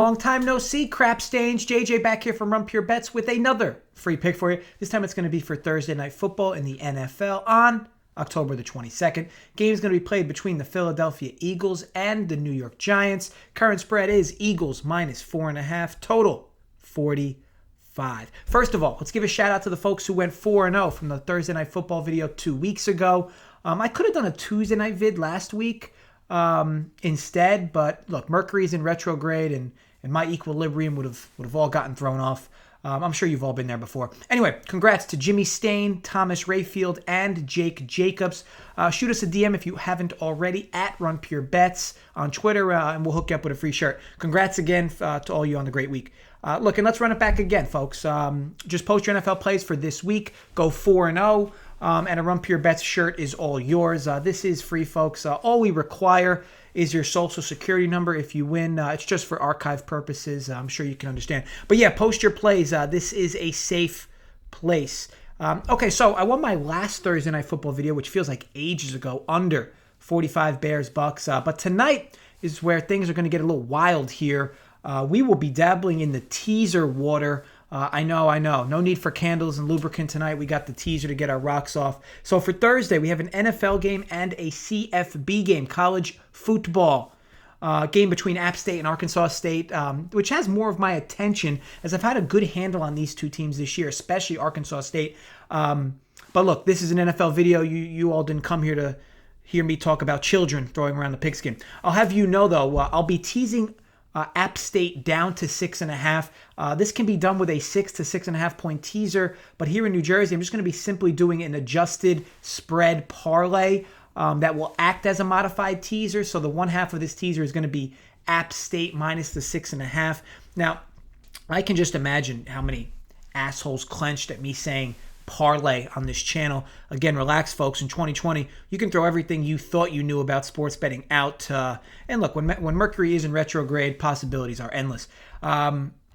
Long time no see, crap stains. JJ back here from Run Pure Bets with another free pick for you. This time it's going to be for Thursday Night Football in the NFL on October the 22nd. Game is going to be played between the Philadelphia Eagles and the New York Giants. Current spread is Eagles minus 4.5, total 45. First of all, let's give a shout out to the folks who went 4-0 from the Thursday Night Football video 2 weeks ago. I could have done a Tuesday night vid last week instead, but look, Mercury's in retrograde and my equilibrium would have all gotten thrown off. I'm sure you've all been there before. Anyway, congrats to Jimmy Stain, Thomas Rayfield, and Jake Jacobs. Shoot us a DM if you haven't already at Run Pure Bets on Twitter, and we'll hook you up with a free shirt. Congrats again to all you on the great week. Look, and let's run it back again, folks. Just post your NFL plays for this week. Go 4-0, and a Run Pure Bets shirt is all yours. This is free, folks. All we require is your social security number if you win. It's just for archive purposes. I'm sure you can understand. But yeah, post your plays. This is a safe place. Okay, so I won my last Thursday Night Football video, which feels like ages ago, under 45 Bears-Bucks. But tonight is where things are going to get a little wild here. We will be dabbling in the teaser water. I know. No need for candles and lubricant tonight. We got the teaser to get our rocks off. So for Thursday, we have an NFL game and a CFB game, college football game between App State and Arkansas State, which has more of my attention as I've had a good handle on these two teams this year, especially Arkansas State. But look, this is an NFL video. You all didn't come here to hear me talk about children throwing around the pigskin. I'll have you know, though, I'll be teasing App State down to 6.5. This can be done with a 6 to 6.5 point teaser, but here in New Jersey, I'm just going to be simply doing an adjusted spread parlay that will act as a modified teaser. So the one half of this teaser is going to be App State minus the 6.5. Now, I can just imagine how many assholes clenched at me saying parlay on this channel. Again, relax, folks. In 2020, you can throw everything you thought you knew about sports betting out. And look, when Mercury is in retrograde, possibilities are endless.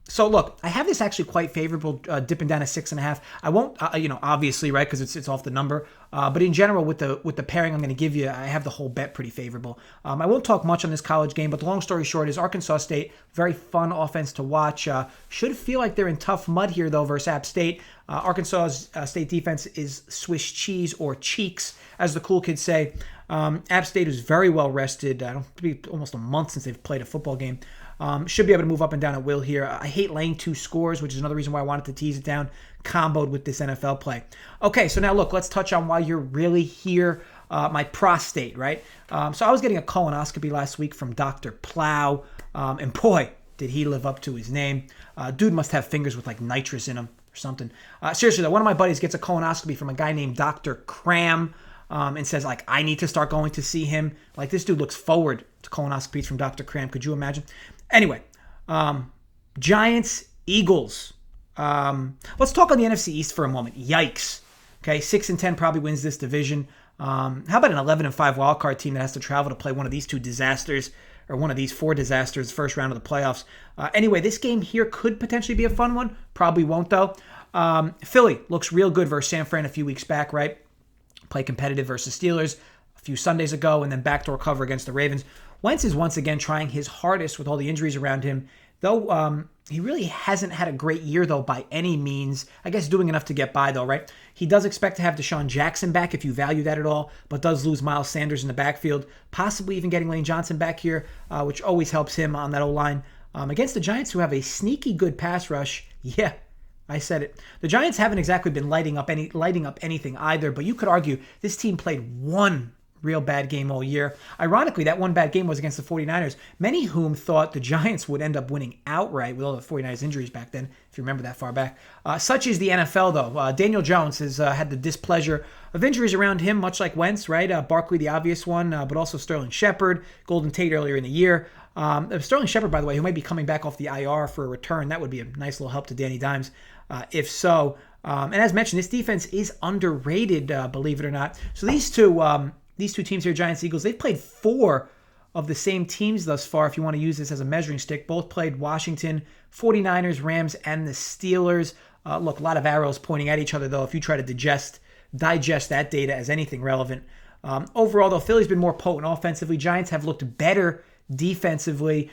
So look, I have this actually quite favorable, dipping down to 6.5. I won't, obviously, right, because it's off the number. But in general, with the pairing I'm going to give you, I have the whole bet pretty favorable. I won't talk much on this college game, but the long story short is Arkansas State, very fun offense to watch. Should feel like they're in tough mud here, though, versus App State. Arkansas State defense is Swiss cheese, or cheeks, as the cool kids say. App State is very well rested. It'll be almost a month since they've played a football game. Should be able to move up and down at will here. I hate laying 2 scores, which is another reason why I wanted to tease it down, comboed with this NFL play. Okay, so now look, let's touch on why you're really here. My prostate, right? So I was getting a colonoscopy last week from Dr. Plow, and boy, did he live up to his name. Dude must have fingers with like nitrous in them or something. Seriously though, one of my buddies gets a colonoscopy from a guy named Dr. Cram, and says, like, I need to start going to see him. Like, this dude looks forward to colonoscopies from Dr. Cram. Could you imagine? Anyway, Giants, Eagles. Let's talk on the NFC East for a moment. Yikes. Okay, 6-10 probably wins this division. How about an 11-5 wildcard team that has to travel to play one of these 2 disasters, or one of these 4 disasters, first round of the playoffs? Anyway, this game here could potentially be a fun one. Probably won't, though. Philly looks real good versus San Fran a few weeks back, right? Play competitive versus Steelers a few Sundays ago, and then backdoor cover against the Ravens. Wentz is once again trying his hardest with all the injuries around him, though he really hasn't had a great year, though, by any means. I guess doing enough to get by, though, right? He does expect to have Deshaun Jackson back, if you value that at all, but does lose Miles Sanders in the backfield, possibly even getting Lane Johnson back here, which always helps him on that O-line. Against the Giants, who have a sneaky good pass rush, yeah, I said it. The Giants haven't exactly been lighting up anything either, but you could argue this team played one real bad game all year. Ironically, that one bad game was against the 49ers, many whom thought the Giants would end up winning outright with all the 49ers injuries back then, if you remember that far back. Such is the NFL, though. Daniel Jones has had the displeasure of injuries around him, much like Wentz, right? Barkley, the obvious one, but also Sterling Shepard, Golden Tate earlier in the year. Sterling Shepard, by the way, who might be coming back off the IR for a return. That would be a nice little help to Danny Dimes, if so. And as mentioned, this defense is underrated, believe it or not. So these two teams here, Giants, Eagles, they've played 4 of the same teams thus far, if you want to use this as a measuring stick. Both played Washington, 49ers, Rams, and the Steelers. Look, a lot of arrows pointing at each other, though, if you try to digest that data as anything relevant. Overall, though, Philly's been more potent offensively. Giants have looked better defensively.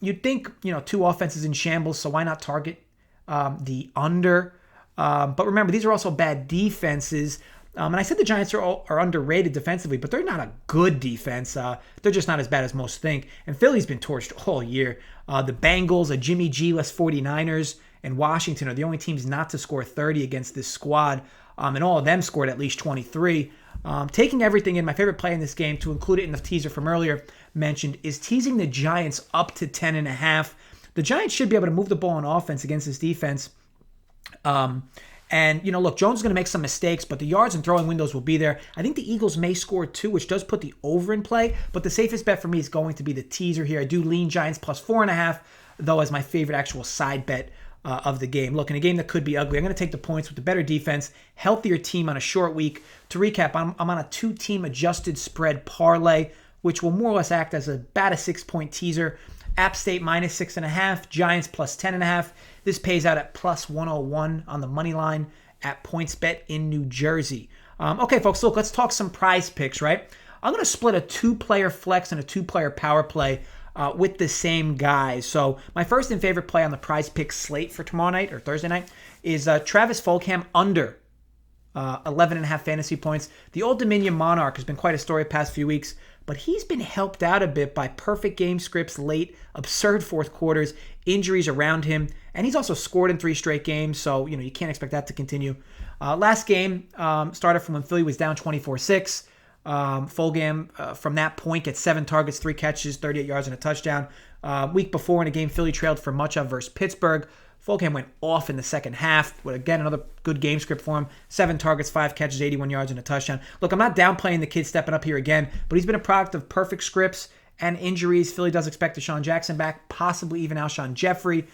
You'd think, two offenses in shambles, so why not target the under? But remember, these are also bad defenses. And I said the Giants are underrated defensively, but they're not a good defense. They're just not as bad as most think. And Philly's been torched all year. The Bengals, a Jimmy G-less 49ers, and Washington are the only teams not to score 30 against this squad. And all of them scored at least 23. Taking everything in, my favorite play in this game, to include it in the teaser from earlier mentioned, is teasing the Giants up to 10.5. The Giants should be able to move the ball on offense against this defense. And, look, Jones is going to make some mistakes, but the yards and throwing windows will be there. I think the Eagles may score 2, which does put the over in play, but the safest bet for me is going to be the teaser here. I do lean Giants plus 4.5, though, as my favorite actual side bet of the game. Look, in a game that could be ugly, I'm going to take the points with the better defense, healthier team on a short week. To recap, I'm on a 2-team adjusted spread parlay, which will more or less act as about a 6-point teaser. App State minus 6.5, Giants plus 10.5. This pays out at plus 101 on the money line at PointsBet in New Jersey. Okay, folks, look, let's talk some prize picks, right? I'm going to split a 2-player flex and a 2-player power play with the same guys. So my first and favorite play on the prize pick slate for tomorrow night or Thursday night is Travis Fulgham under 11.5 fantasy points. The Old Dominion Monarch has been quite a story the past few weeks, but he's been helped out a bit by perfect game scripts late, absurd fourth quarters, injuries around him, and he's also scored in 3 straight games, so you can't expect that to continue. Last game started from when Philly was down 24-6. Fulgham from that point gets 7 targets, 3 catches, 38 yards, and a touchdown. Week before in a game Philly trailed for much of versus Pittsburgh, Fulgham went off in the second half with, again, another good game script for him. 7 targets, 5 catches, 81 yards, and a touchdown. Look, I'm not downplaying the kid stepping up here again, but he's been a product of perfect scripts and injuries. Philly does expect Deshaun Jackson back, possibly even Alshon Jeffrey,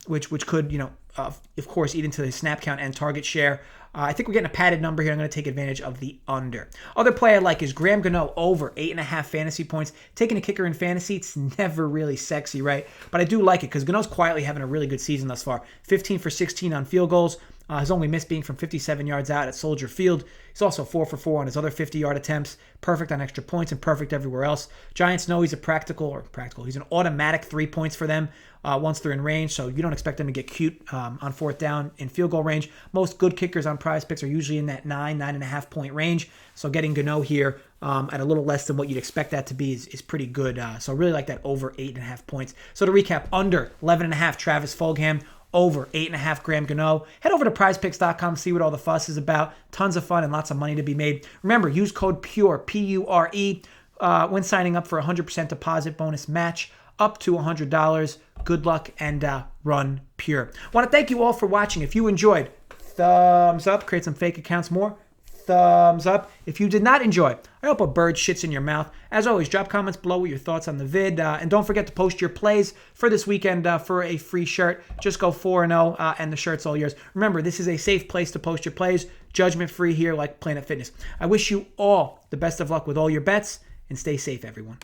which could, of course, eat into his snap count and target share. I think we're getting a padded number here. I'm going to take advantage of the under. Other play I like is Graham Gano over 8.5 fantasy points. Taking a kicker in fantasy, it's never really sexy, right? But I do like it because Gano's quietly having a really good season thus far. 15 for 16 on field goals. His only miss being from 57 yards out at Soldier Field. He's also 4 for 4 on his other 50-yard attempts. Perfect on extra points and perfect everywhere else. Giants know he's he's an automatic 3 points for them once they're in range, so you don't expect them to get cute on 4th down in field goal range. Most good kickers on prize picks are usually in that 9.5 point range, so getting Gano here at a little less than what you'd expect that to be is pretty good. So I really like that over 8.5 points. So to recap, under 11.5 Travis Fulgham, over 8.5 Graham Gano. Head over to prizepicks.com, see what all the fuss is about. Tons of fun and lots of money to be made. Remember, use code PURE, P-U-R-E, when signing up for a 100% deposit bonus match up to $100. Good luck and run pure. I want to thank you all for watching. If you enjoyed, thumbs up. Create some fake accounts more. Thumbs up. If you did not enjoy, I hope a bird shits in your mouth. As always, drop comments below with your thoughts on the vid. And don't forget to post your plays for this weekend for a free shirt. Just go 4-0 and the shirt's all yours. Remember, this is a safe place to post your plays. Judgment free here like Planet Fitness. I wish you all the best of luck with all your bets and stay safe, everyone.